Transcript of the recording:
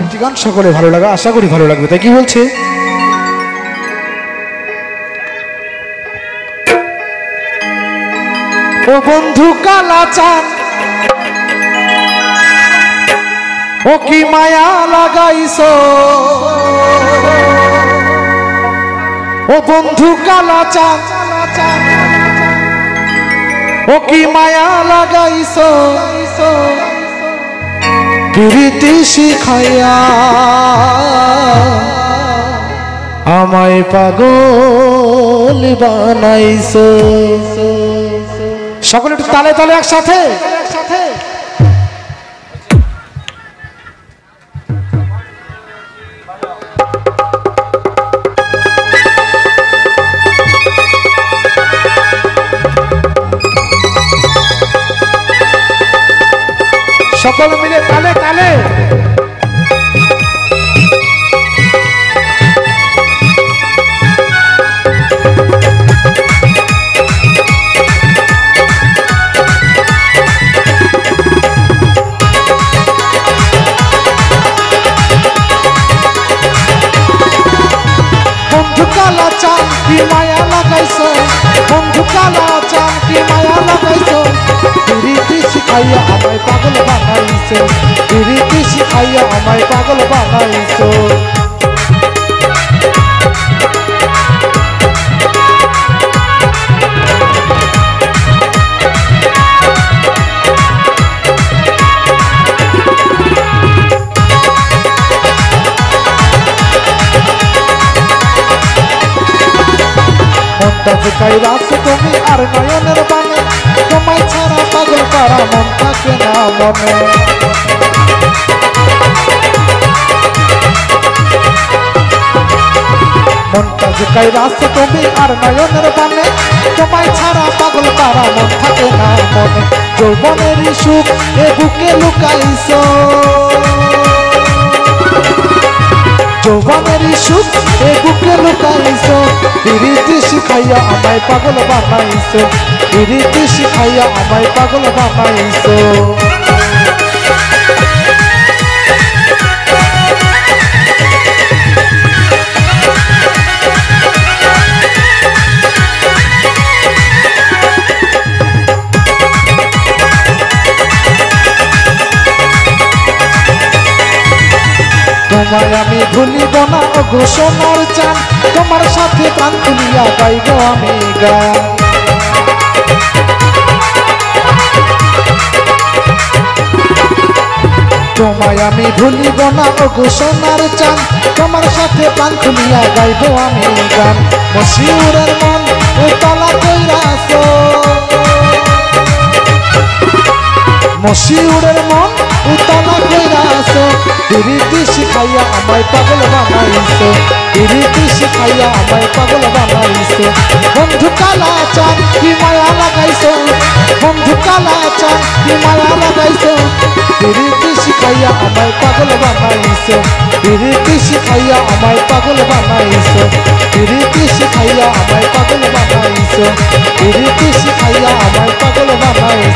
একটি গান সকলে ভালো লাগা, আশা করি ভালো লাগবে। তাই কি বলছে? ও বন্ধু কালা চাঁদ, ও কি মায়া লাগাইছো, ও বন্ধু কালা চাঁদ, ও কি মায়া লাগাইছো, প্রীতি শিখাইয়া আমায় পাগল বানাইছো। সকলে একটু তালে তালে একসাথে। সকলে মিলে তালে তালে। বন্ধু কালা চাঁদ কি মায়া লাগাইছো, বন্ধু কালা চাঁদ কি মায়া লাগাইছো, প্রীতি শিখাইয়া আমায় পাগল বানাইছো, প্রীতি শিখাইয়া আমায় পাগল বানাইছো। মনটা ঝুঁকাই রাখছো তুমি আর নয়নের বানে, তোমায় ছাড়া পাগল পারা মন থাকে না মনে। মনটা ঝুঁকাই রাখছো তুমি আর নয়নের বানে, তোমায় ছাড়া পাগল পারা মন থাকে না মনে। যৌবনেরই সুখ এ বুকে লুকাইছো, যৌবনেরই সুখ এ বুকে লুকাইছো, প্রীতি শিখাইয়া আমায় পাগল বানাইছো, প্রীতি শিখাইয়া আমায় পাগল বানাইছো। তোমায় আমি ভুলিব না ওগো সোনার চাঁদ, তোমার সাথে প্রাণ খুলিয়া গাইব আমি গান। তোমায় আমি ভুলিব না ওগো সোনার চাঁদ, তোমার সাথে প্রাণ খুলিয়া গাইব আমি গান। মশিউরের মন উতলা কইরাছো, মশিউরের মন উতলা কইরাছো, প্রীতি শিখাইয়া আমায় পাগল বানাইছো, প্রীতি শিখাইয়া আমায় পাগল বানাইছো। বন্ধু কালা চাঁদ কি মায়া লাগাইছো, বন্ধু কালা চাঁদ কি মায়া লাগাইছো, প্রীতি শিখাইয়া আমায় পাগল বানাইছো, প্রীতি শিখাইয়া আমায় পাগল বানাইছো, প্রীতি শিখাইয়া আমায় পাগল বানাইছো, প্রীতি শিখাইয়া আমায় পাগল বানাইছো।